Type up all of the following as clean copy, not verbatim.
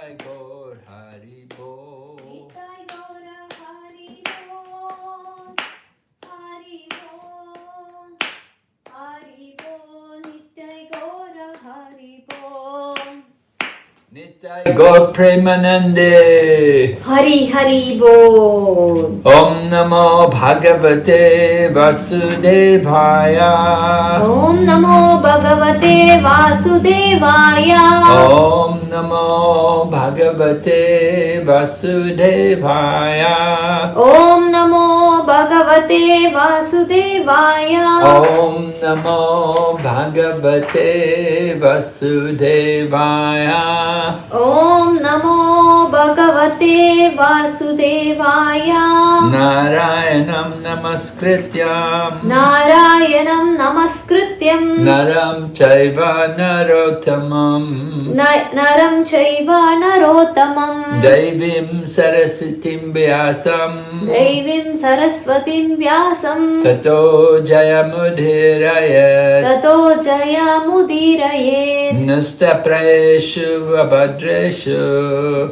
Nitai Gaur Hari Bol. Nitai Gaura Hari Bol. Hari Bol. Hari Bol. Nitai Gaura Hari Bol. Nitai Gaur Premanande. Hari Hari Bol. Om Namo Bhagavate Vasudevaya. Om Namo Bhagavate Vasudevaya. Om Namo Bhagavate Vasudevaya. Om Namo Bhagavate Vasudevaya. Om Namo Bhagavate Vasudevaya. Om Namo Bhagavate Vasudevaya. Narayanam Namaskrityam. Narayanam Namaskrityam. Naram Chaiva Narottamam. Naram Chaiva Narottamam. Devim Saraswatim Vyasam. Devim Saraswatim Vyasam. Tato Jayamudhirayat. Tato Jayamudhirayet. Nastaprayeshu Abhadreshu.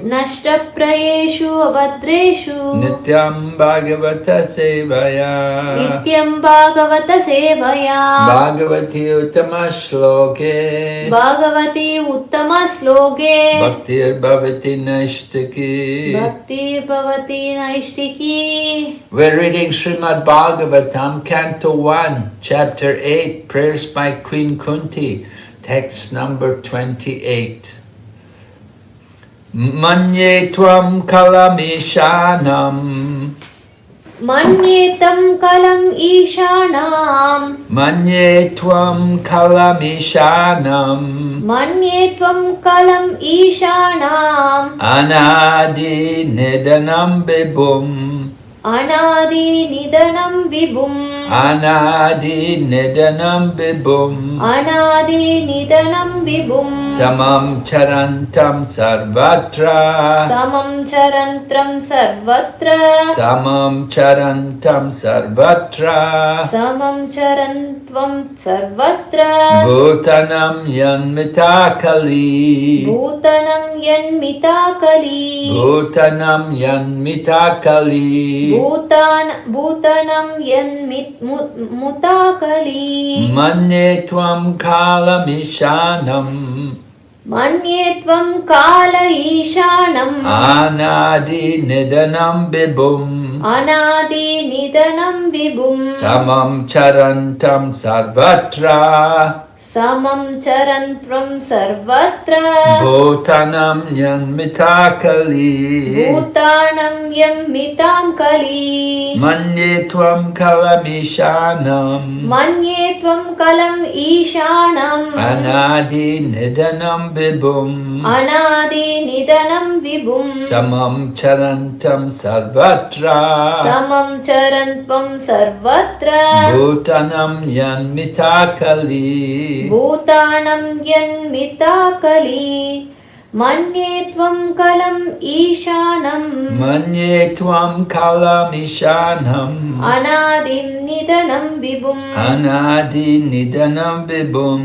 Nashtaprayeshu Abhadreshu. Nityam Bhagavata Sevaya. Nityam Bhagavata Sevaya. Bhagavati Uttama Shloke. Bhagavati Uttama Sloke. Bhaktir Bhavati Naishtaki. Bhakti Bhavati Naishtiki. We're reading Srimad Bhagavatam, Canto 1, Chapter 8, Prayers by Queen Kunti, text number 28. Manye Tvam Kalamishanam. Manyetam kalam ishanam. Manye Tvam Kalamishanam. Manyetvam kalam ishanam. Anadi Nidanam Bibum. Anadi nidanam vibhum. Anadi Nidanam Bibum. Anadi nidanam vibhum. Samam Charantam Sarvatra. Samam charantram sarvatra. Samam Charantam Sarvatra. Samam charantvam sarvatra. Bhutanam Yanmitakali. Bhutanam yanmitakali. Bhutanam Yanmitakali. Bhutanam yanmutakali. Manye Tvam Kalamishanam. Manyetvam kala ishanam. Anadi Nidanam Bibum. Anadi nidanam vibhum. Samam Charantam Sarvatra. Samam charantvam sarvatra. Bhutanam Yanmitakali. Bhutanam yammitam kali. Manye Tvam Kalamishanam. Manyetvam kalam ishanam. Anadi Nidanam Vibhum. Anadi nidanam vibhum. Samam Charantam Sarvatra. Samam charantvam sarvatra. Bhutanam Yanmitakali. Bhutanam yanmitakali. Manyetvam kalam ishanam. Manye Tvam Kalamishanam. Anadim nidanam vibhum. Anadi Nidanam Vibhum.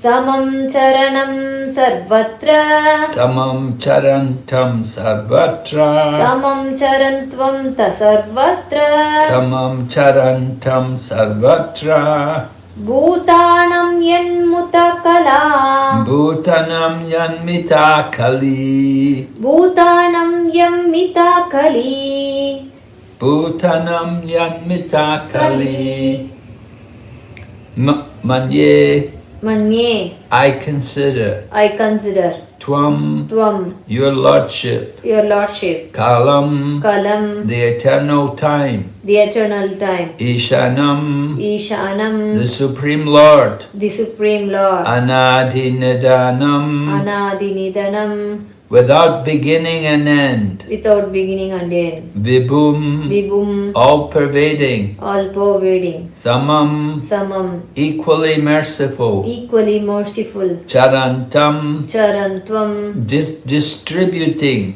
Samam charanam sarvatra. Samam Charantam Sarvatra. Samam charantvam tasarvatra. Samam Charantam Sarvatra. Bhutanam yanmutakala. Bhutanam Yanmitakali. Bhutanam yammitakali. Bhutanam Yanmitakali. Manye, Manye, I consider. I consider. Tvam, Tvam, your lordship. your lordship. Kalam, Kalam, the eternal time. the eternal time. Ishanam, Ishanam, the supreme lord. the supreme lord. Anadinidanam, Anadinidanam, without beginning and end. without beginning and end. Vibhum, Vibhum, all pervading. all pervading. Samam, Samam, equally merciful. equally merciful. Charantam, Charantvam, distributing.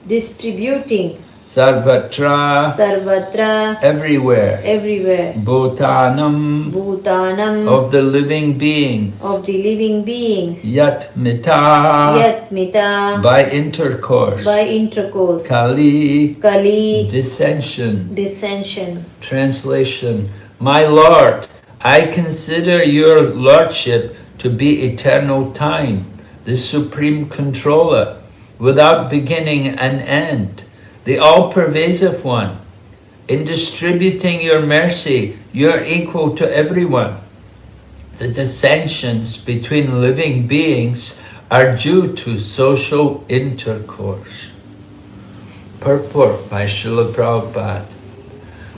distributing. Sarvatra, Sarvatra, everywhere, everywhere, Bhutanam, Bhutanam, of the living beings, of the living beings, Yat Mita, Yatmita, by intercourse, by intercourse, Kali, Kali, dissension. dissension. Translation: My Lord, I consider your Lordship to be eternal time, the supreme controller, without beginning and end, the all-pervasive one. In distributing your mercy, you are equal to everyone. The dissensions between living beings are due to social intercourse. Purport by Srila Prabhupada.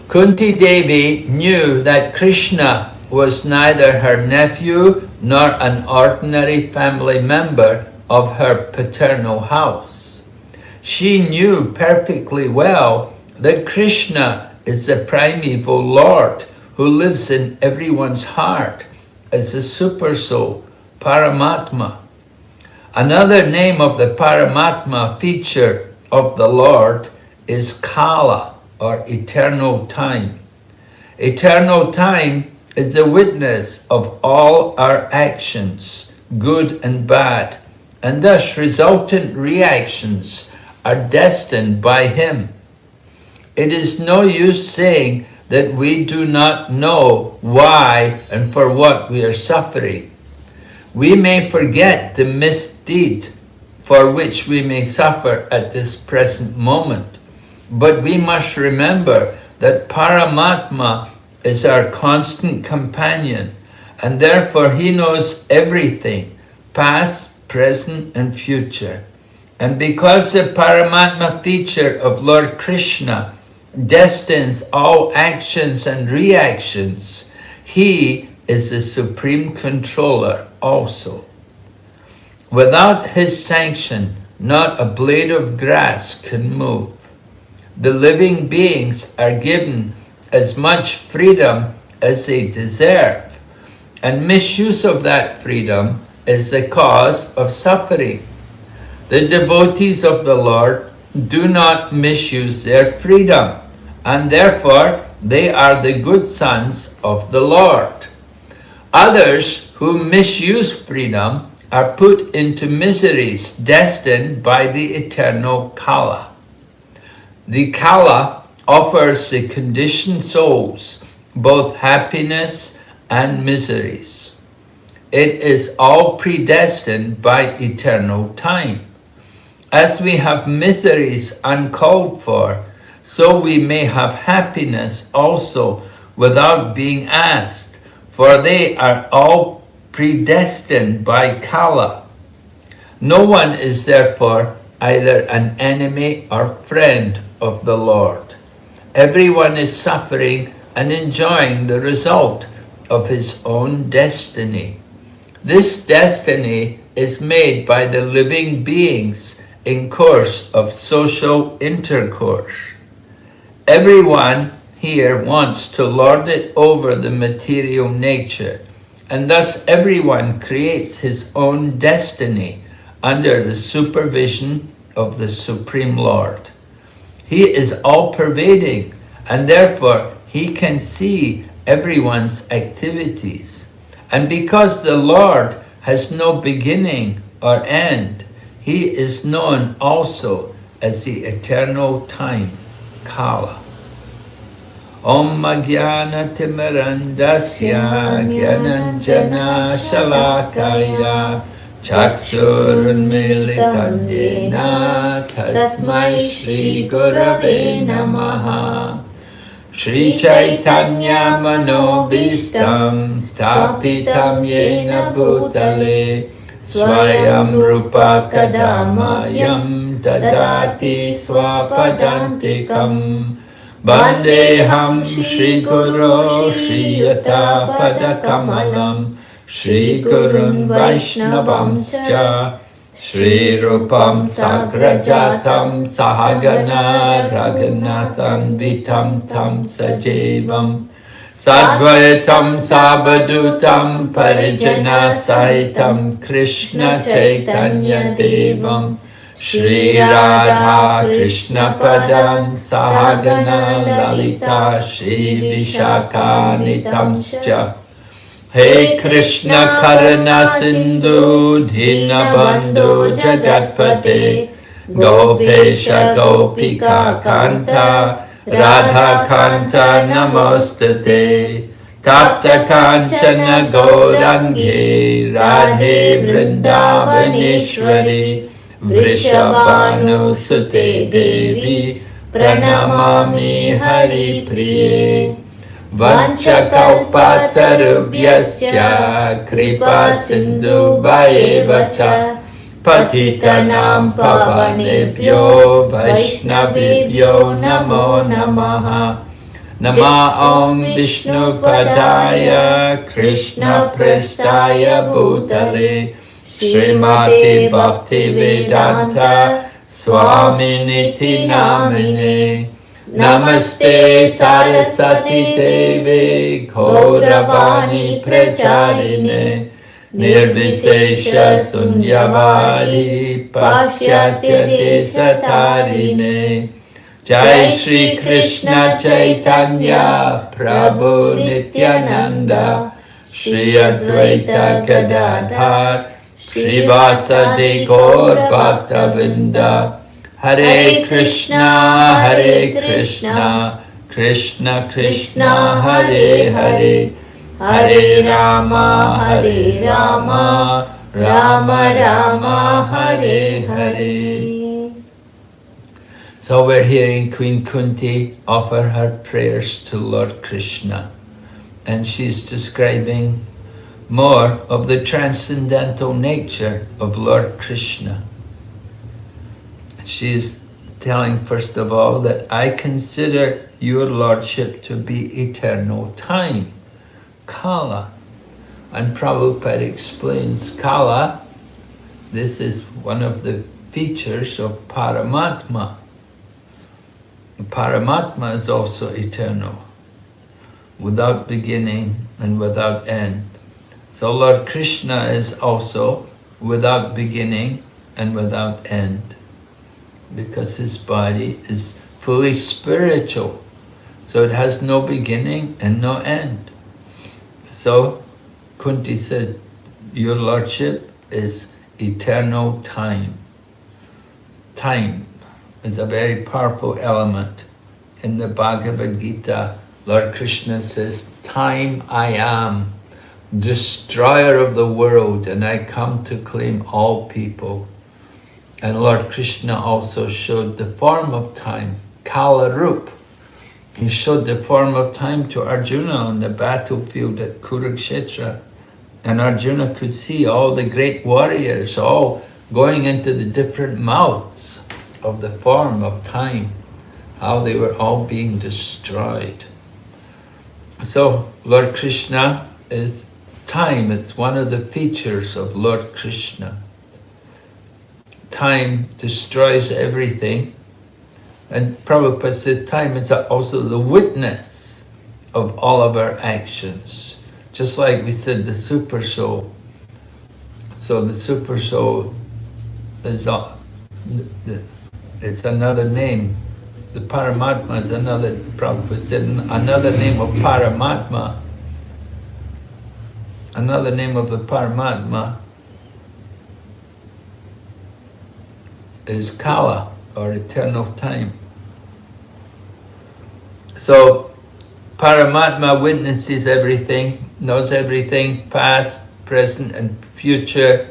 Kunti Devi knew that Krishna was neither her nephew nor an ordinary family member of her paternal house. She knew perfectly well that Krishna is the primeval Lord who lives in everyone's heart as the Supersoul, Paramatma. Another name of the Paramatma feature of the Lord is Kala, or eternal time. Eternal time is the witness of all our actions, good and bad, and thus resultant reactions are destined by Him. It is no use saying that we do not know why and for what we are suffering. We may forget the misdeed for which we may suffer at this present moment, but we must remember that Paramatma is our constant companion, and therefore He knows everything, past, present, and future. And because the Paramatma feature of Lord Krishna destines all actions and reactions, He is the supreme controller also. Without His sanction, not a blade of grass can move. The living beings are given as much freedom as they deserve, and misuse of that freedom is the cause of suffering. The devotees of the Lord do not misuse their freedom, and therefore they are the good sons of the Lord. Others who misuse freedom are put into miseries destined by the eternal Kala. The Kala offers the conditioned souls both happiness and miseries. It is all predestined by eternal time. As we have miseries uncalled for, so we may have happiness also without being asked, for they are all predestined by Kala. No one is therefore either an enemy or friend of the Lord. Everyone is suffering and enjoying the result of his own destiny. This destiny is made by the living beings in course of social intercourse. Everyone here wants to lord it over the material nature, and thus everyone creates his own destiny under the supervision of the Supreme Lord. He is all-pervading, and therefore He can see everyone's activities. And because the Lord has no beginning or end, He is known also as the eternal time, Kala. Om Jnana Timirandasya Gyananjana Shalakaya Chakshurunmilitam Yena Tasmai Shri Gurave Namaha. Shri Chaitanya Manobhishtam Sthapitam Yena Bhutale Swayam Rupa Kadamayam Dadati Swapadantikam Vandeham Shri Guru Shri Yata Padakamalam Shri Gurun Vaishnavamscha Shri Rupam Sagrajatam Sahagana Raghunatham Vitam Tam Sajevam Sadvaitam Sabadutam Parijana Saitam Krishna Chaitanya Devam Shri Radha Krishna Padam Sahagana Lalita Shri Vishaka Nitamscha He Krishna Karana Sindhu Dina Bandhu Jagatpate Gopesha Gopika Kanta Radha Kanta Namostate Tapta Kanchana Gaurangi Radhe Vrindavaneshwari Vrishabhanu Sute Devi Pranamami Hari Priye Vanchakalpatarubhyasya Kripa Sindhu Bhayevacha Patitanam Pavanebhyo Vaishnavibhyo Namo Namaha Nama Om Vishnu Padaya Krishna Prestaya Bhutale Srimati Bhakti Vedanta Swami Niti Namine Namaste Saraswati Devi Gauravani Pracharine Nirvisesha Sunyavadi Paschatya Desatarine Jai Shri Krishna Chaitanya Prabhu Nityananda Shri Advaita Gadadhar Shri Vasadi Gaur Bhaktavinda Hare Krishna Krishna Krishna Hare Hare Hare Rama Rama Rama Hare Hare. So we're hearing Queen Kunti offer her prayers to Lord Krishna, and she's describing more of the transcendental nature of Lord Krishna. She's telling first of all that I consider your lordship to be eternal time, Kala. And Prabhupada explains Kala, this is one of the features of Paramatma. Paramatma is also eternal, without beginning and without end. So Lord Krishna is also without beginning and without end, because his body is fully spiritual. So it has no beginning and no end. So Kunti said, your lordship is eternal time. Time is a very powerful element. In the Bhagavad Gita, Lord Krishna says, time I am, destroyer of the world, and I come to claim all people. And Lord Krishna also showed the form of time, Kala Rup. He showed the form of time to Arjuna on the battlefield at Kurukshetra. And Arjuna could see all the great warriors all going into the different mouths of the form of time, how they were all being destroyed. So Lord Krishna is time. It's one of the features of Lord Krishna. Time destroys everything. And Prabhupada says time is also the witness of all of our actions. Just like we said, the super soul. So the super soul is it's another name. The Paramatma is another, Prabhupada said, another name of Paramatma. Another name of the Paramatma is Kala, or eternal time. So Paramatma witnesses everything, knows everything, past, present and future,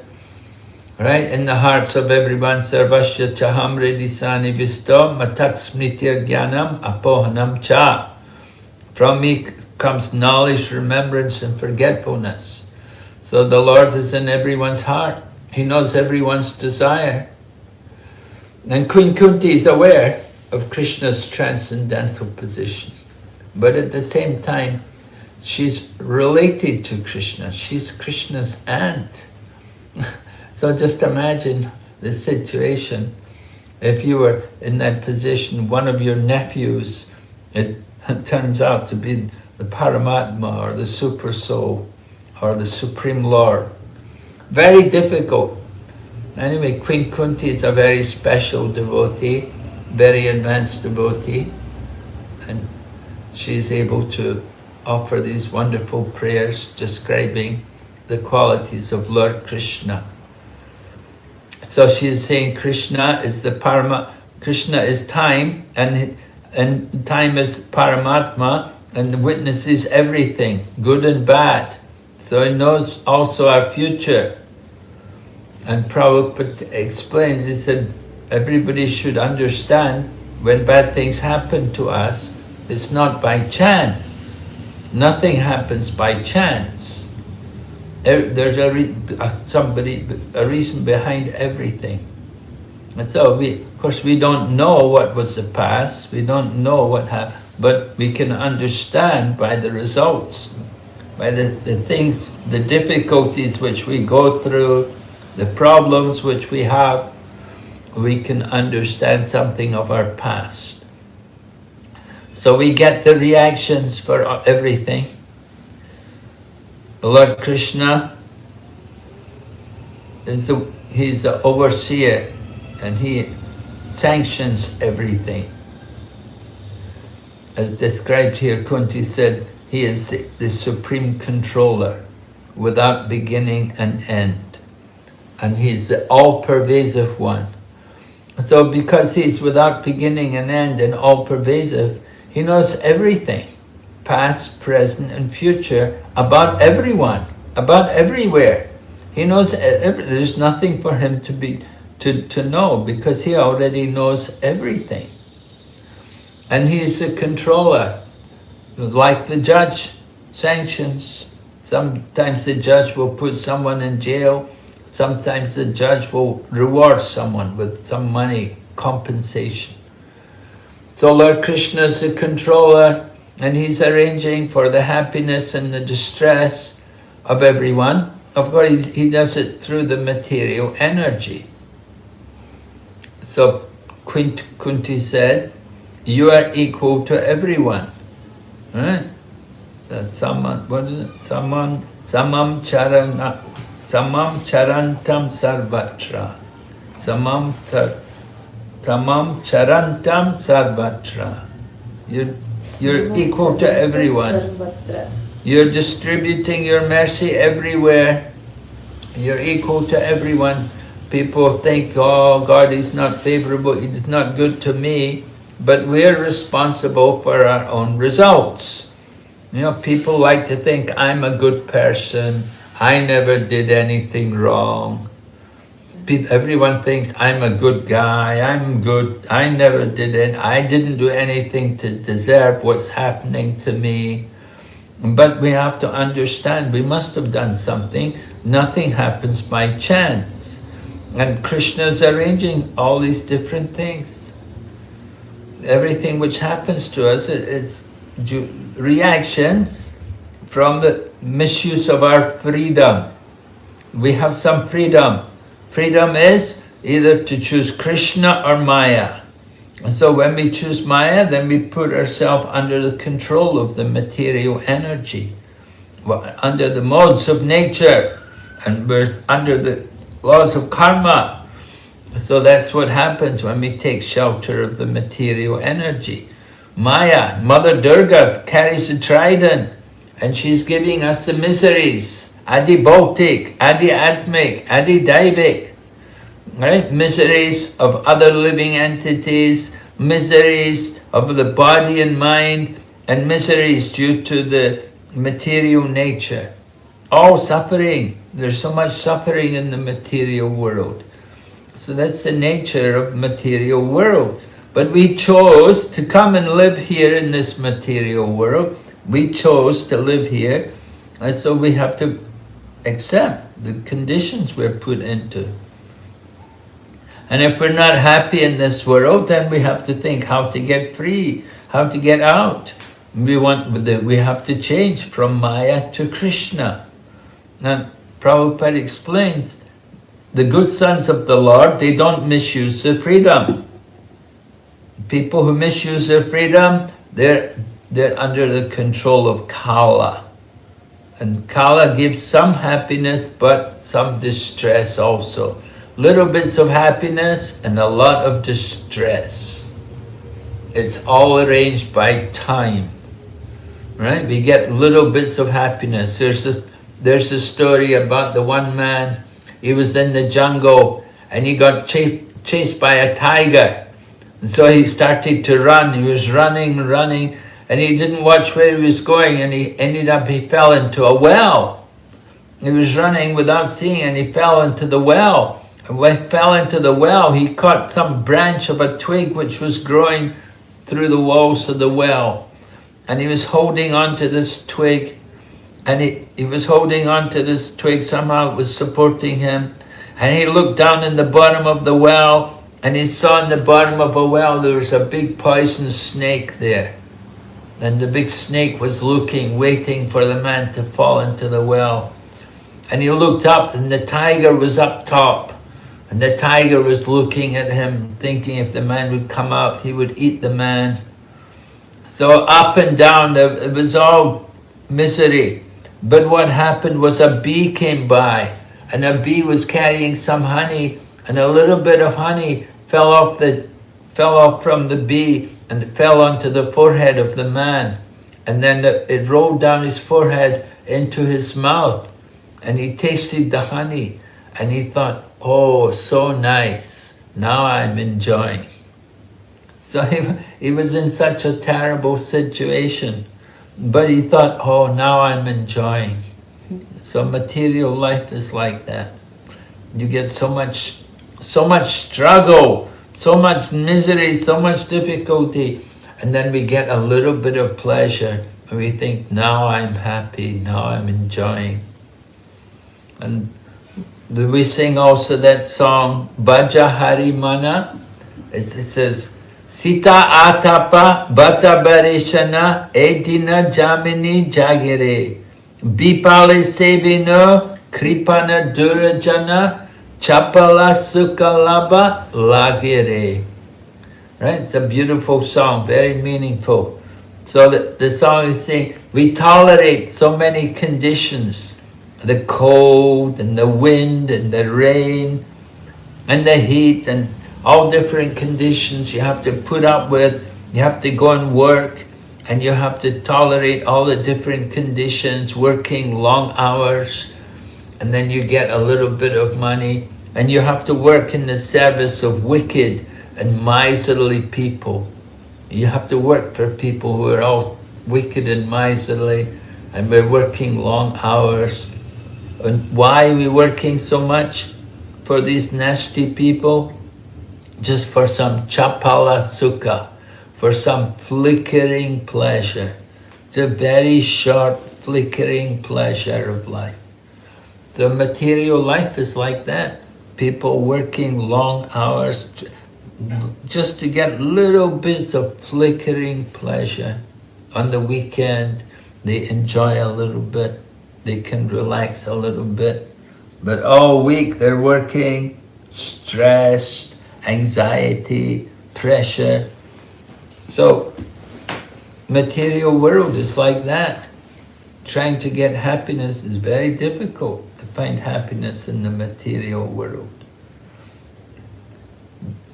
right? In the hearts of everyone, Sarvasya Chaham Redisani Visto Matak Smritir Jnanam Apohanam Cha. From me comes knowledge, remembrance and forgetfulness. So the Lord is in everyone's heart. He knows everyone's desire. And Queen Kunti is aware of Krishna's transcendental position. But at the same time, she's related to Krishna. She's Krishna's aunt. So just imagine the situation. If you were in that position, one of your nephews, it turns out to be the Paramatma or the Super Soul or the Supreme Lord. Very difficult. Anyway, Queen Kunti is a very special devotee, very advanced devotee, and she's able to offer these wonderful prayers describing the qualities of Lord Krishna. So she is saying Krishna is the Parama, Krishna is time, and time is Paramatma, and witnesses everything, good and bad. So he knows also our future. And Prabhupada explained, he said, everybody should understand when bad things happen to us, it's not by chance. Nothing happens by chance. There's a reason behind everything. And so of course we don't know what was the past, we don't know what happened, but we can understand by the results, by the things, the difficulties which we go through, the problems which we have, we can understand something of our past. So we get the reactions for everything. Lord Krishna, he's the overseer, and he sanctions everything. As described here, Kunti said, he is the supreme controller, without beginning and end. And he's the all-pervasive one. So because he's without beginning and end and all-pervasive, he knows everything, past, present and future, about everyone, about everywhere. He knows, there's nothing for him to know, because he already knows everything. And he is the controller, like the judge sanctions. Sometimes the judge will put someone in jail, sometimes the judge will reward someone with some money, compensation. So Lord Krishna is the controller, and he's arranging for the happiness and the distress of everyone. Of course, he does it through the material energy. So Kunti said, you are equal to everyone. Right? What is it? Samam charantam sarvatra. Samam charantam sarvatra. You're equal to everyone. You're distributing your mercy everywhere. You're equal to everyone. People think, oh, God is not favorable, He's not good to me. But we're responsible for our own results. You know, people like to think, I'm a good person, I never did anything wrong. Everyone thinks I'm a good guy, I'm good, I never did it, I didn't do anything to deserve what's happening to me. But we have to understand, we must have done something. Nothing happens by chance. And Krishna is arranging all these different things. Everything which happens to us is reactions from the misuse of our freedom. We have some freedom. Freedom is either to choose Krishna or Maya. And so when we choose Maya, then we put ourselves under the control of the material energy, under the modes of nature, and we're under the laws of karma. So that's what happens when we take shelter of the material energy. Maya, Mother Durga, carries the trident, and she's giving us the miseries. Adi Bhautik, Adi Atmik, Adi Daivik. Right? Miseries of other living entities, miseries of the body and mind, and miseries due to the material nature. All suffering. There's so much suffering in the material world. So that's the nature of material world. But we chose to come and live here in this material world. We chose to live here, and so we have to accept the conditions we're put into. And if we're not happy in this world, then we have to think how to get free, how to get out. We have to change from Maya to Krishna. And Prabhupada explains, the good sons of the Lord, they don't misuse their freedom. People who misuse their freedom, they're under the control of Kala. And Kala gives some happiness, but some distress also. little bits of happiness and a lot of distress. It's all arranged by time, right? We get little bits of happiness. There's a story about the one man, he was in the jungle and he got chased by a tiger. And so he started to run. He was running, and he didn't watch where he was going, and he fell into a well. He was running without seeing, and he fell into the well. And when he fell into the well, he caught some branch of a twig which was growing through the walls of the well. And he was holding on to this twig, and he was holding on to this twig, somehow it was supporting him. And he looked down in the bottom of the well, and he saw in the bottom of a well there was a big poison snake there. And the big snake was looking, waiting for the man to fall into the well. And he looked up, and the tiger was up top. And the tiger was looking at him, thinking if the man would come out, he would eat the man. So up and down, it was all misery. But what happened was a bee came by, and a bee was carrying some honey, and a little bit of honey fell off from the bee and it fell onto the forehead of the man. And then it rolled down his forehead into his mouth, and he tasted the honey, and he thought, oh, so nice, now I'm enjoying. So he was in such a terrible situation, but he thought, oh, now I'm enjoying. So material life is like that. You get so much struggle, so much misery, so much difficulty, and then we get a little bit of pleasure, and we think, now I'm happy, now I'm enjoying. And we sing also that song, Bhaja Hari Mana. It says, Sita Atapa Bata Barishana Edina Jamini Jagire Bipale Sevino Kripana Durajana Chapala Sukalaba Lagire. Right? It's a beautiful song, very meaningful. So the song is saying, we tolerate so many conditions, the cold and the wind and the rain and the heat and all different conditions you have to put up with. You have to go and work, and you have to tolerate all the different conditions, working long hours, and then you get a little bit of money, and you have to work in the service of wicked and miserly people. You have to work for people who are all wicked and miserly, and we're working long hours. And why are we working so much for these nasty people? Just for some chapala sukha, for some flickering pleasure. It's a very short flickering pleasure of life. The material life is like that. People working long hours just to get little bits of flickering pleasure. On the weekend, they enjoy a little bit. They can relax a little bit. But all week they're working, stressed, anxiety, pressure. So, material world is like that. Trying to get happiness is very difficult, to find happiness in the material world.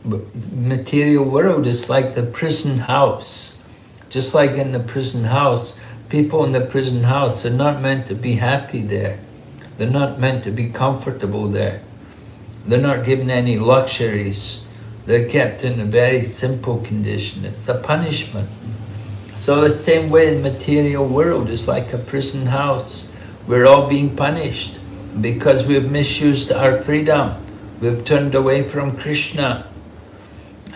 But material world is like the prison house. Just like in the prison house, people in the prison house are not meant to be happy there. They're not meant to be comfortable there. They're not given any luxuries. They're kept in a very simple condition. It's a punishment. So the same way the material world is like a prison house. We're all being punished because we've misused our freedom. We've turned away from Krishna.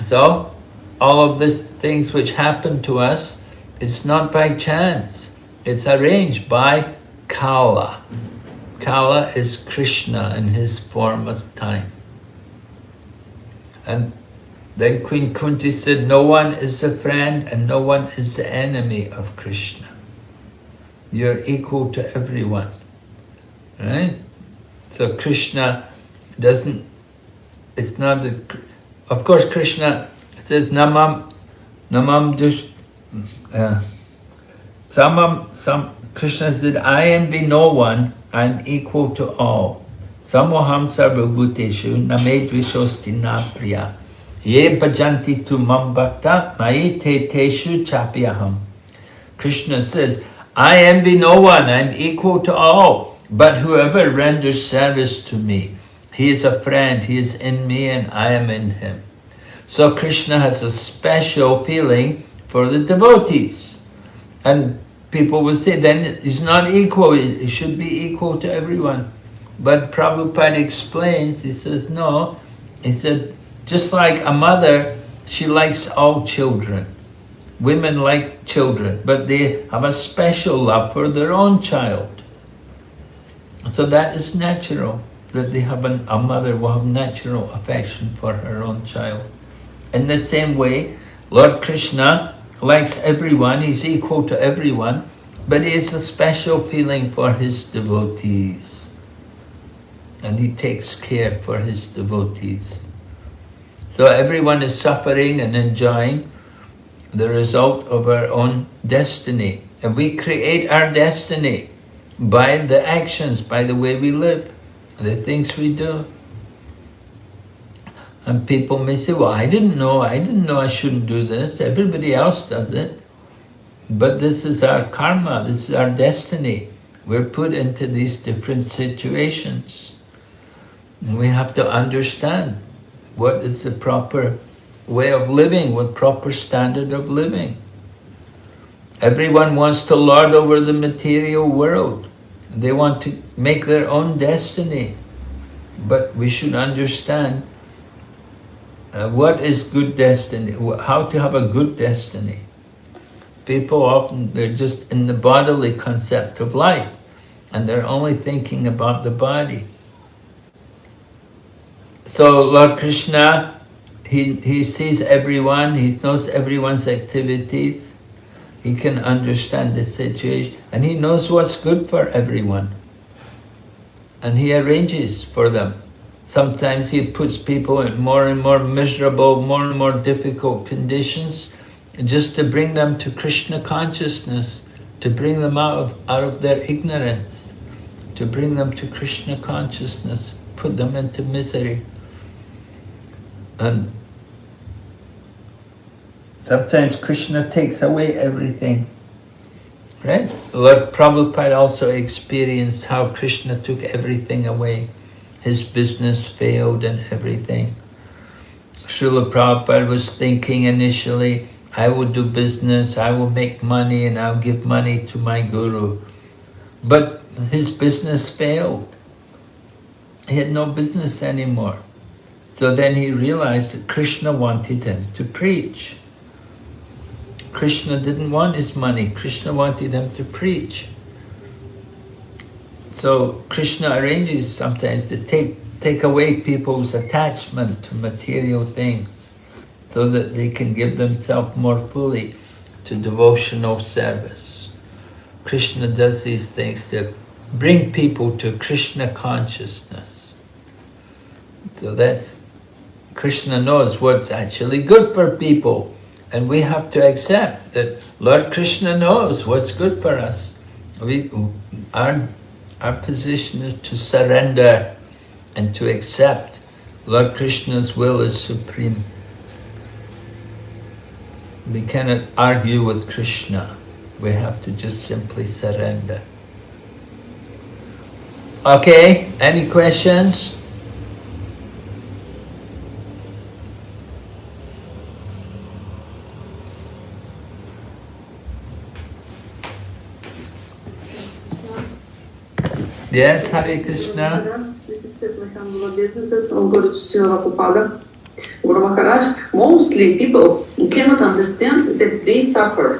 So all of these things which happen to us, it's not by chance. It's arranged by Kala. Kala is Krishna in his form of time. And then Queen Kunti said, no one is a friend and no one is the enemy of Krishna. You're equal to everyone. Right? So Krishna doesn't, it's not, of course Krishna says, Namam Dush, Krishna said, I envy no one, I'm equal to all. Samoham sarvabhuteshu name dvishostina priya. Ye bhajanti tu mam bhakta mai te teshu chapyaham. Krishna says, I envy no one, I'm equal to all. But whoever renders service to me, he is a friend, he is in me and I am in him. So Krishna has a special feeling for the devotees. And people will say, then he's not equal, he should be equal to everyone. But Prabhupada explains, he says, no, he said, just like a mother, she likes all children. Women like children, but they have a special love for their own child. So that is natural, that they have a mother will have natural affection for her own child. In the same way, Lord Krishna likes everyone, he's equal to everyone, but he has a special feeling for his devotees. And he takes care for his devotees. So everyone is suffering and enjoying the result of our own destiny. And we create our destiny by the actions, by the way we live, the things we do. And people may say, well, I didn't know I shouldn't do this. Everybody else does it. But this is our karma, this is our destiny. We're put into these different situations. And we have to understand what is the proper way of living, what proper standard of living. Everyone wants to lord over the material world. They want to make their own destiny. But we should understand what is good destiny, how to have a good destiny. People often, they're just in the bodily concept of life, and they're only thinking about the body. So Lord Krishna, he sees everyone, he knows everyone's activities, he can understand the situation, and he knows what's good for everyone. And he arranges for them. Sometimes he puts people in more and more miserable, more and more difficult conditions, just to bring them to Krishna consciousness, to bring them out of their ignorance, to bring them to Krishna consciousness, put them into misery. And sometimes Krishna takes away everything, right? Lord Prabhupada also experienced how Krishna took everything away. His business failed and everything. Srila Prabhupada was thinking initially, I will do business, I will make money, and I'll give money to my guru. But his business failed. He had no business anymore. So then he realized that Krishna wanted him to preach. Krishna didn't want his money, Krishna wanted him to preach. So Krishna arranges sometimes to take away people's attachment to material things so that they can give themselves more fully to devotional service. Krishna does these things to bring people to Krishna consciousness. So that's, Krishna knows what's actually good for people, and we have to accept that Lord Krishna knows what's good for us. Our position is to surrender and to accept Lord Krishna's will is supreme. We cannot argue with Krishna. We have to just simply surrender. Okay, any questions? Yes, Hare Krishna. This is simply humble businesses from Guru Srila Prabhupada. Guru Maharaj, mostly people cannot understand that they suffer.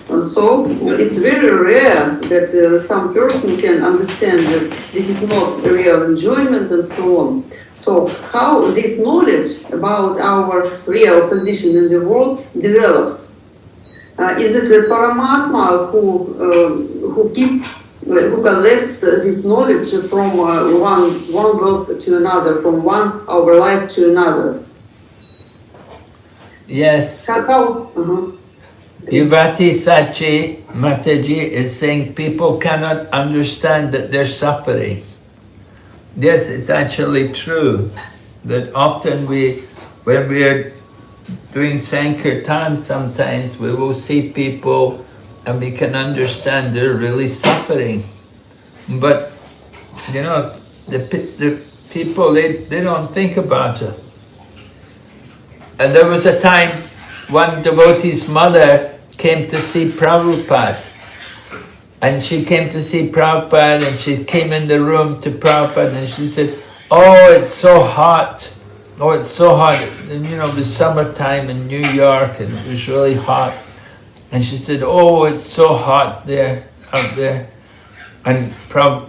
And so it's very rare that some person can understand that this is not a real enjoyment and so on. So how this knowledge about our real position in the world develops? Is it a Paramatma who collects this knowledge from one birth to another, from one our life to another? Yes. Yuvati Sachi Mataji is saying people cannot understand that they're suffering. Yes, it's actually true that often when we are doing Sankirtan, sometimes we will see people and we can understand they're really suffering. But, you know, the people, they don't think about it. And there was a time one devotee's mother came to see Prabhupada. And she came to see Prabhupada and she came in the room to Prabhupada and she said, "Oh, it's so hot. Oh, it's so hot." And you know, it was summertime in New York and it was really hot. And she said, "Oh, it's so hot there, out there." And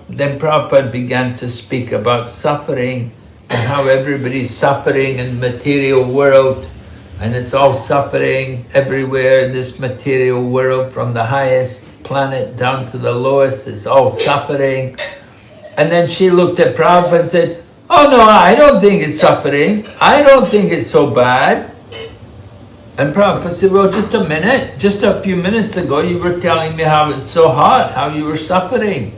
then Prabhupada began to speak about suffering and how everybody's suffering in the material world. And it's all suffering everywhere in this material world, from the highest planet down to the lowest, it's all suffering. And then she looked at Prabhupada and said, "Oh no, I don't think it's suffering. I don't think it's so bad." And Prabhupada said, "Well, just a minute, just a few minutes ago you were telling me how it's so hot, how you were suffering."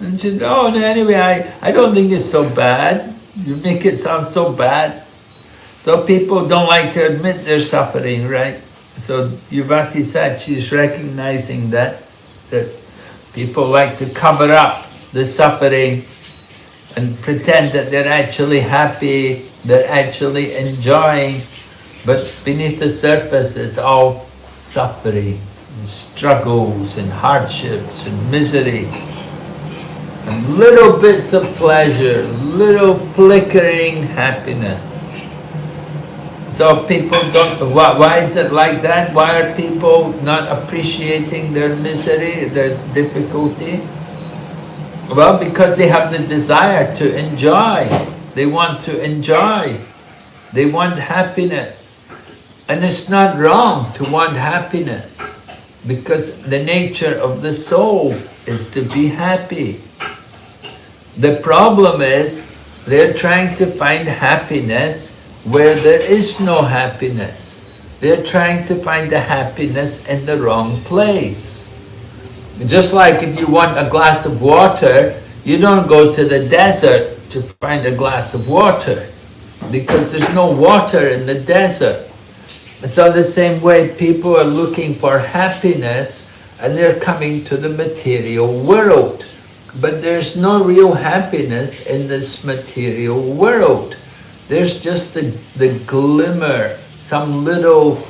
And she said, "Oh, no, anyway, I don't think it's so bad. You make it sound so bad." So people don't like to admit they're suffering, right? So Yuvati said she's recognizing that people like to cover up the suffering and pretend that they're actually happy, they're actually enjoying, but beneath the surface is all suffering, and struggles and hardships and misery, and little bits of pleasure, little flickering happiness. So people don't, why is it like that? Why are people not appreciating their misery, their difficulty? Well, because they have the desire to enjoy. They want to enjoy. They want happiness. And it's not wrong to want happiness, because the nature of the soul is to be happy. The problem is they're trying to find happiness where there is no happiness. They're trying to find the happiness in the wrong place. Just like if you want a glass of water, you don't go to the desert to find a glass of water, because there's no water in the desert. So the same way, people are looking for happiness and they're coming to the material world. But there's no real happiness in this material world. There's just the glimmer, some little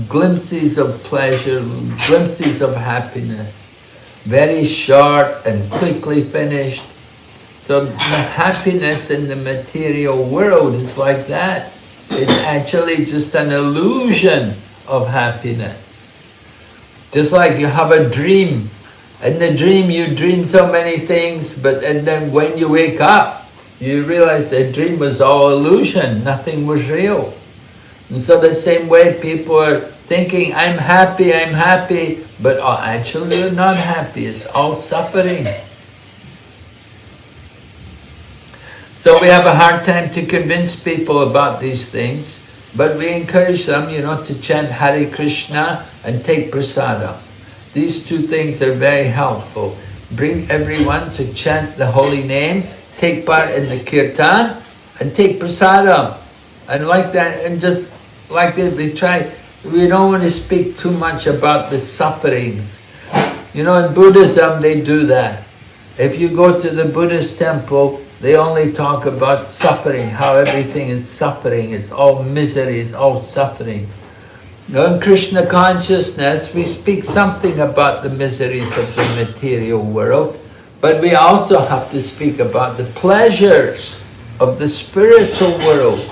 glimpses of pleasure, glimpses of happiness, very short and quickly finished. So the happiness in the material world is like that. It's actually just an illusion of happiness. Just like you have a dream. In the dream you dream so many things, and then when you wake up, you realize the dream was all illusion, nothing was real. And so the same way, people are thinking, I'm happy, but actually they're not happy, it's all suffering. So we have a hard time to convince people about these things, but we encourage them, to chant Hare Krishna and take prasadam. These two things are very helpful. Bring everyone to chant the holy name, take part in the kirtan, and take prasadam. And like that, and just like that, we don't want to speak too much about the sufferings. In Buddhism they do that. If you go to the Buddhist temple, they only talk about suffering, how everything is suffering, it's all misery, it's all suffering. In Krishna consciousness, we speak something about the miseries of the material world, but we also have to speak about the pleasures of the spiritual world,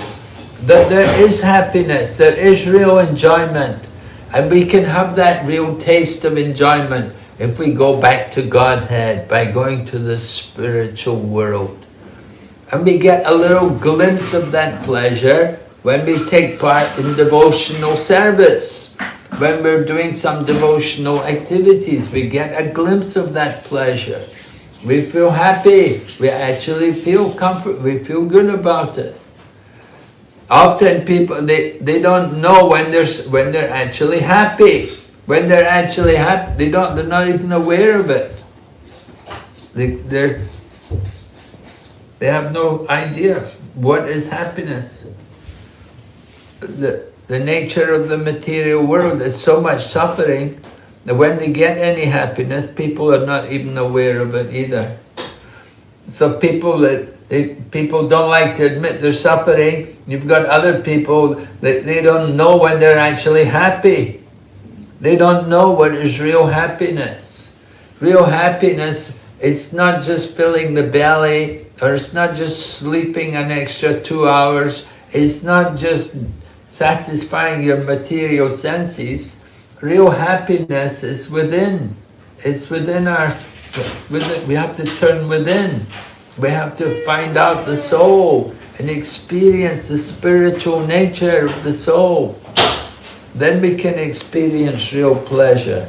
that there is happiness, there is real enjoyment, and we can have that real taste of enjoyment if we go back to Godhead by going to the spiritual world. And we get a little glimpse of that pleasure when we take part in devotional service. When we're doing some devotional activities, we get a glimpse of that pleasure. We feel happy, we actually feel comfort, we feel good about it. Often people, they don't know when they're actually happy. When they're actually happy, they're not even aware of it. they have no idea what is happiness. The nature of the material world is so much suffering that when they get any happiness, people are not even aware of it either. So people don't like to admit they're suffering. You've got other people that they don't know when they're actually happy. They don't know what is real happiness. Real happiness, it's not just filling the belly, or it's not just sleeping an extra 2 hours. It's not just satisfying your material senses. Real happiness is within. It's within we have to turn within. We have to find out the soul and experience the spiritual nature of the soul. Then we can experience real pleasure.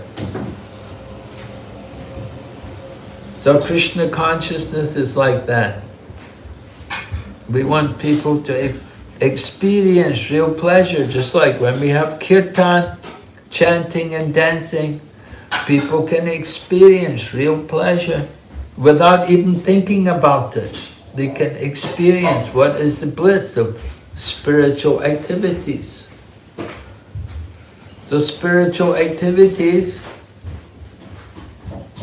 So Krishna consciousness is like that. We want people to experience real pleasure, just like when we have kirtan, chanting and dancing, people can experience real pleasure without even thinking about it. They can experience what is the bliss of spiritual activities. So spiritual activities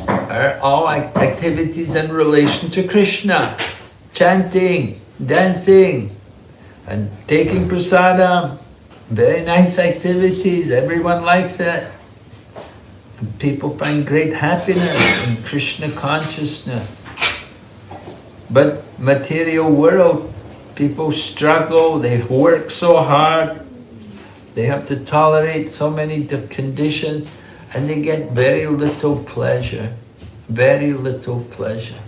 are all activities in relation to Krishna. Chanting, dancing, and taking prasadam. Very nice activities, everyone likes it. And people find great happiness in Krishna consciousness. But material world, people struggle, they work so hard, they have to tolerate so many conditions, and they get very little pleasure. Very little pleasure.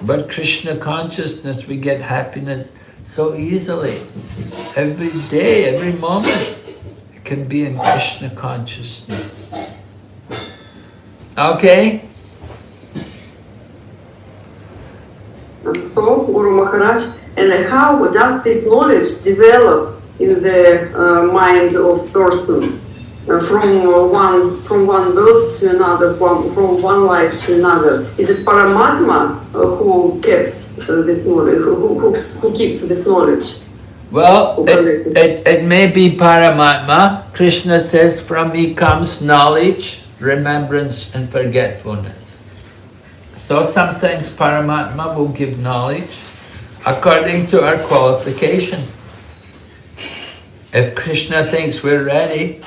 But Krishna consciousness, we get happiness so easily. Every day, every moment, it can be in Krishna consciousness. Okay? And so, Guru Maharaj, and how does this knowledge develop in the mind of person from one birth to another, from one life to another? Is it Paramatma who keeps this knowledge, who keeps this knowledge? Well, it may be Paramatma. Krishna says from me comes knowledge, remembrance and forgetfulness. So sometimes Paramatma will give knowledge according to our qualification. If Krishna thinks we're ready,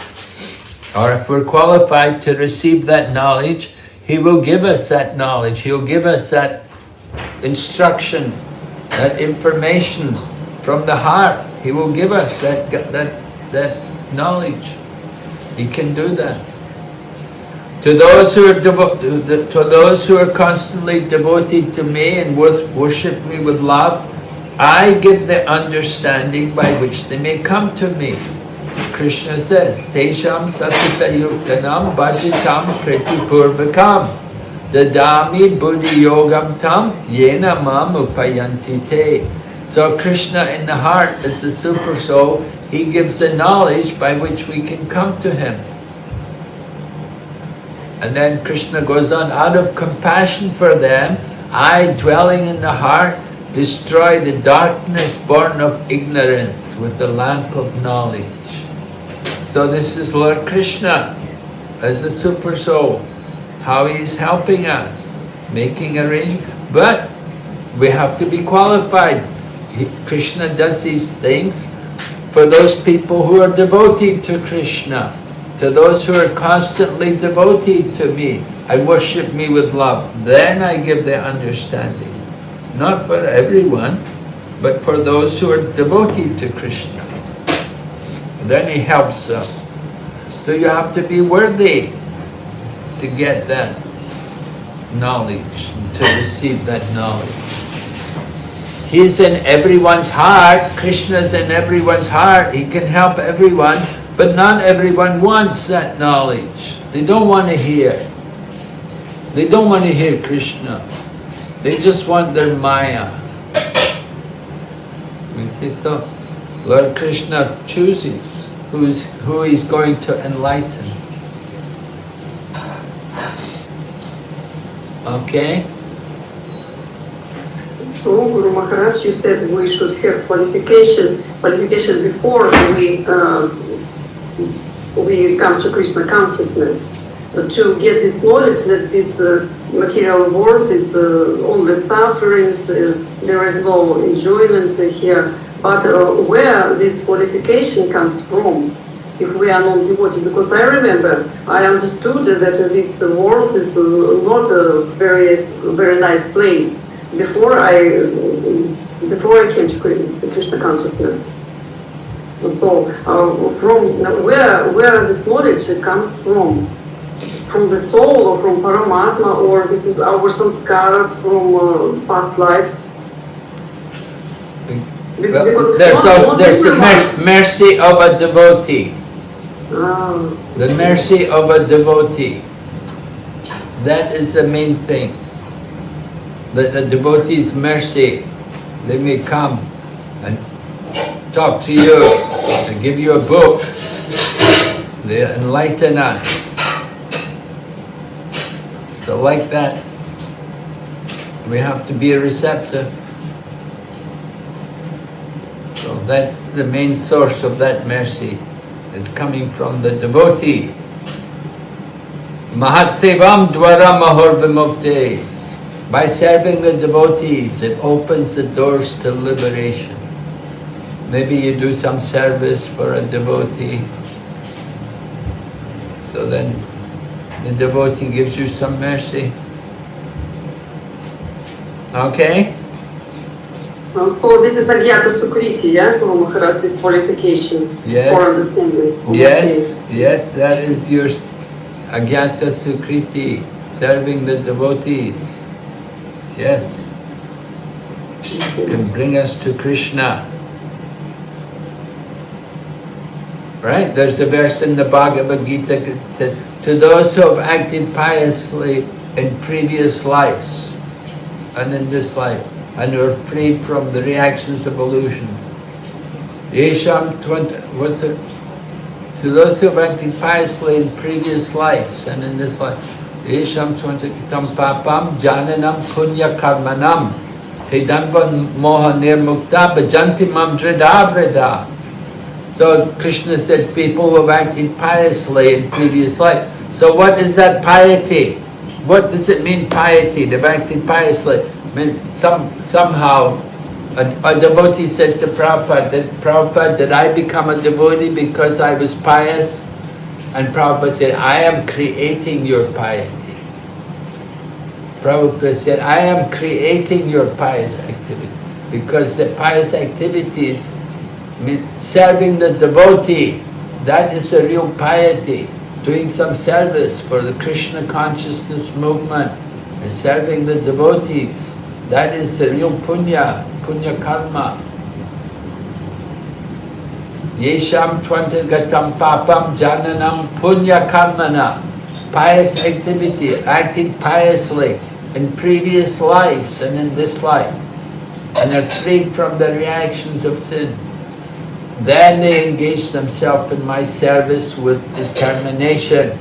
or if we're qualified to receive that knowledge, He will give us that knowledge. He'll give us that instruction, that information from the heart. He will give us that knowledge. He can do that. To those who are constantly devoted to me and worship me with love, I give the understanding by which they may come to me. Krishna says, Tesham satita yuktanam bhajitam pritipurvakam dadami buddhi yogam tam yena mam upayanti te. So Krishna in the heart is the super soul. He gives the knowledge by which we can come to Him. And then Krishna goes on, out of compassion for them, I, dwelling in the heart, destroy the darkness born of ignorance with the lamp of knowledge. So this is Lord Krishna as the super soul, how He's helping us, making arrangements. But we have to be qualified. Krishna does these things for those people who are devoted to Krishna, to those who are constantly devoted to me and worship me with love. Then I give the understanding. Not for everyone, but for those who are devoted to Krishna. And then He helps them. So you have to be worthy to get that knowledge, to receive that knowledge. He's in everyone's heart. Krishna's in everyone's heart. He can help everyone, but not everyone wants that knowledge. They don't want to hear. They don't want to hear Krishna. They just want their Maya. You see, so Lord Krishna chooses who He's going to enlighten. Okay? So, Guru Maharaj, you said we should have qualification before we come to Krishna consciousness, to get this knowledge that this material world is only sufferings, there is no enjoyment here. But where this qualification comes from, if we are non-devotee? Because I remember, I understood that this world is not a very, very nice place before I came to Krishna consciousness. So, from where this knowledge comes from the soul or from Paramatma, or this is our samskaras from past lives? Well, there's the mercy of a devotee. The mercy of a devotee. That is the main thing. That the devotee's mercy, they may come and talk to you, and give you a book. They enlighten us. So like that, we have to be receptive. So that's the main source of that mercy. It's coming from the devotee. Mahat Sevam Dwara Mahor Vimuktes. By serving the devotees, it opens the doors to liberation. Maybe you do some service for a devotee. So then the devotee gives you some mercy. Okay? So this is Agyata Sukriti, yeah, Guru Maharaj, this qualification for understanding. Yes, yes, that is your Agyata Sukriti, serving the devotees. Yes, can bring us to Krishna. Right? There's a verse in the Bhagavad Gita that says, to those who have acted piously in previous lives and in this life, and who are freed from the reactions of illusion. Yesham to those who have acted piously in previous lives and in this life. Yesham tvantakitam papam jananam punya karmanam tedanvan moha nirmukta bhajanti mam vreda. So Krishna said people who have acted piously in previous life. So what is that piety? What does it mean, piety? They've acted piously. I mean, somehow a devotee says to Prabhupada, did I become a devotee because I was pious? And Prabhupada said, I am creating your piety. Prabhupada said, I am creating your pious activity. Because the pious activities mean serving the devotee. That is the real piety. Doing some service for the Krishna consciousness movement and serving the devotees. That is the real punya karma. Yesham tvantagatam papam jananam punya karmana. Pious activity, acting piously in previous lives and in this life. And are freed from the reactions of sin. Then they engage themselves in my service with determination.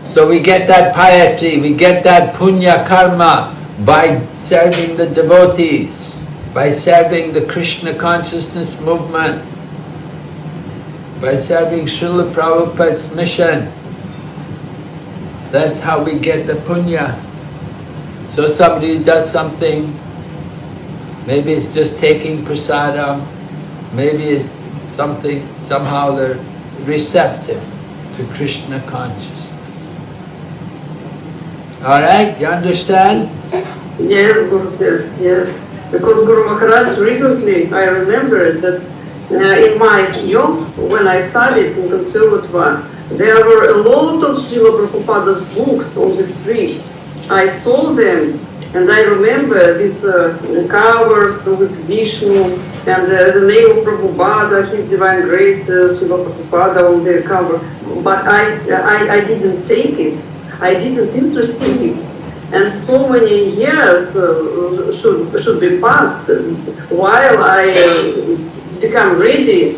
So we get that piety, we get that punya karma by serving the devotees, by serving the Krishna consciousness movement, by serving Srila Prabhupada's mission. That's how we get the punya. So somebody does something, maybe it's just taking prasadam, maybe it's something, somehow they're receptive to Krishna consciousness. Alright, you understand? Yes, Gurudev, yes. Because Guru Maharaj, recently I remembered that in my youth, when I studied in conservatoire, there were a lot of Srila Prabhupada's books on the street. I saw them, and I remember these covers with Vishnu and the name of Prabhupada, His Divine Grace, Srila Prabhupada on the cover. But I didn't take it. I didn't interest in it. And so many years should be passed while I become ready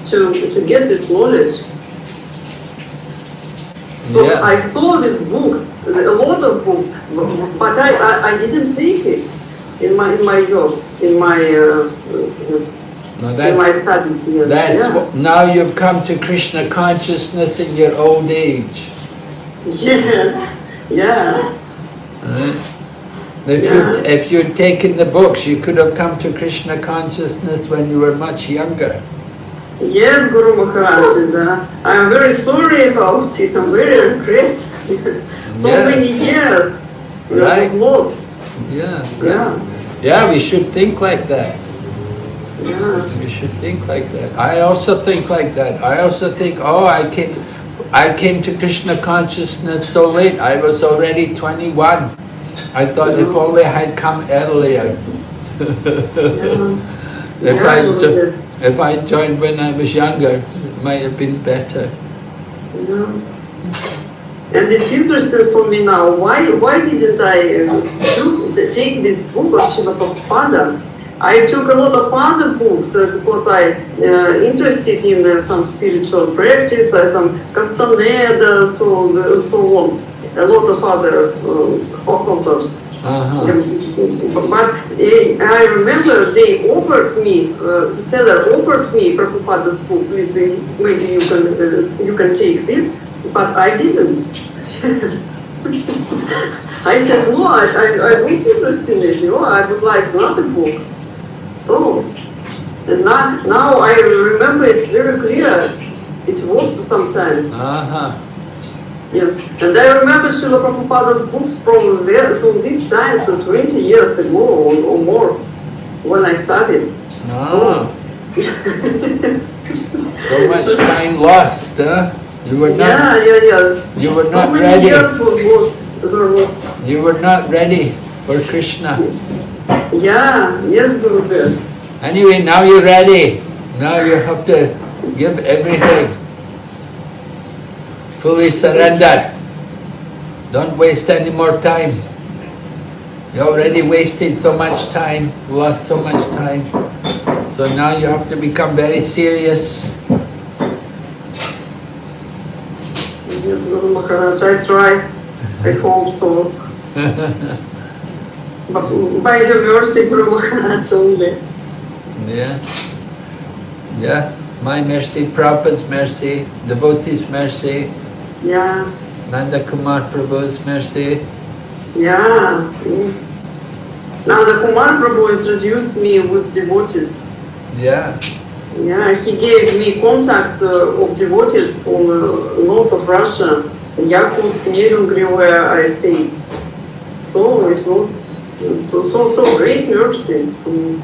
to get this knowledge. So Yeah. I saw these books, a lot of books, but I didn't take it in my job, in my yes, No, in my studies. Yes. that's Yeah. now you've come to Krishna consciousness in your old age. Yes. Yeah. Right? Yeah. If you'd taken the books, you could have come to Krishna consciousness when you were much younger. Yes, Guru Maharaj, I'm very sorry about this. I'm very regret. So Yeah. many years I Right. was lost. Yeah. Yeah. Yeah, we should think like that. Yeah. We should think like that. I also think like that. I also think, oh, I came to Krishna consciousness so late. I was already 21. I thought if only I had come earlier. If I joined when I was younger, it might have been better. And it's interesting for me now. Why didn't I take this book of Srila Prabhupada? I took a lot of other books because I interested in some spiritual practice, some Castaneda, so on. A lot of other authors. But I remember they offered me, the seller offered me Prabhupada's book. Please, maybe you can take this, but I didn't. I said no, I'm not interested in it. No, I would like another book. So, and now I remember it's very clear. It was sometimes. Yeah. And I remember Srila Prabhupada's books from this time, so 20 years ago or more, when I started. So much time lost, huh? You were not. Yeah. You were so not many ready. Years were lost. You were not ready for Krishna. Yeah. Yes, Gurudev. Anyway, now you're ready. Now you have to give everything. Fully surrender. Don't waste any more time. You already wasted so much time, lost so much time. So now you have to become very serious. Yes, Guru Maharaj, I try. I hope so. But by your mercy, Guru Maharaj, only. Yeah. My mercy, Prabhupada's mercy, devotees' mercy. Yeah. Nanda Kumar Prabhu's mercy. Yeah, yes. Nanda Kumar Prabhu introduced me with devotees. Yeah. Yeah, he gave me contacts of devotees from north of Russia, Yakutsk, Neringue, where I stayed. So it was so great mercy for me.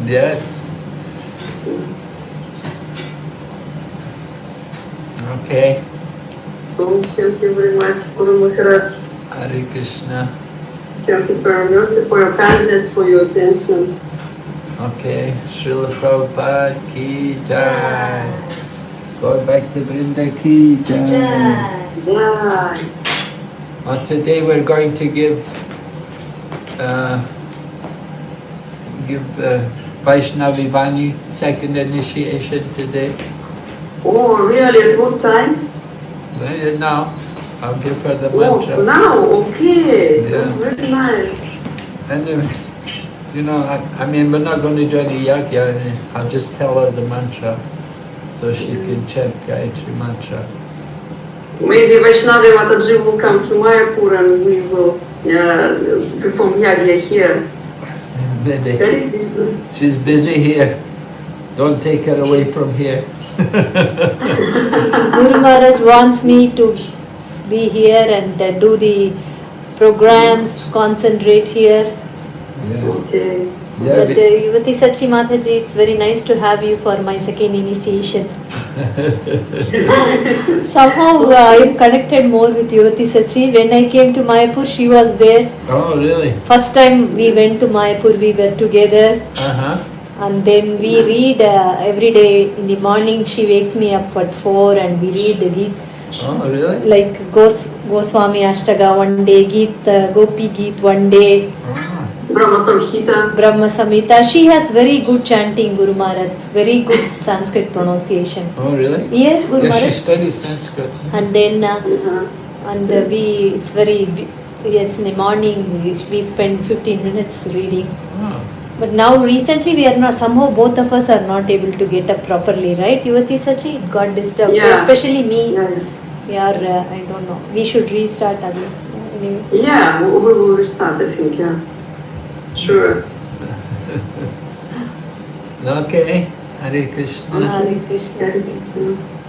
Yes. Okay. So thank you very much, Guru Maharaj. Hare Krishna. Thank you for your mercy, for your kindness, for your attention. Okay. Srila Prabhupada ki jai. Go back to Vrinda ki jai. Jai. Today we're going to give Vaishnavi Vani second initiation today. Oh, really? At what time? Now, I'll give her the mantra. Oh, now? Okay. Yeah. Very nice. And I mean, we're not going to do any yagya. I'll just tell her the mantra so she can chant Gayatri mantra. Maybe Vaishnavi Mataji will come to Mayapur and we will perform yagya here. Maybe. She's busy here. Don't take her away from here. Guru Maharaj wants me to be here and do the programs, concentrate here. Yeah. Okay. Yeah, But Yuvati Sachi Mataji, it's very nice to have you for my second initiation. Somehow I'm connected more with Yuvati Sachi. When I came to Mayapur, she was there. Oh, really? First time we went to Mayapur, we were together. And then we read every day in the morning. She wakes me up at 4 and we read the Geet. Oh, really? Like Goswami Ashtaga one day, Geet, Gopi Geet one day. Brahma Samhita. Brahma Samhita. She has very good chanting, Guru Maharaj. Very good Sanskrit pronunciation. Oh, really? Yes, Guru Yeah, she Maharaj. studies Sanskrit. And then, it's very, yes, in the morning we spend 15 minutes reading. Oh. But now recently we are not, somehow both of us are not able to get up properly, right? Yuvati Sachi, it got disturbed. Yeah. Especially me. Yeah. We are, I don't know. We should restart again. Anyway. Yeah, we will restart, I think, yeah. Sure. Okay. Hare Krishna. Hare Krishna. Hare Krishna.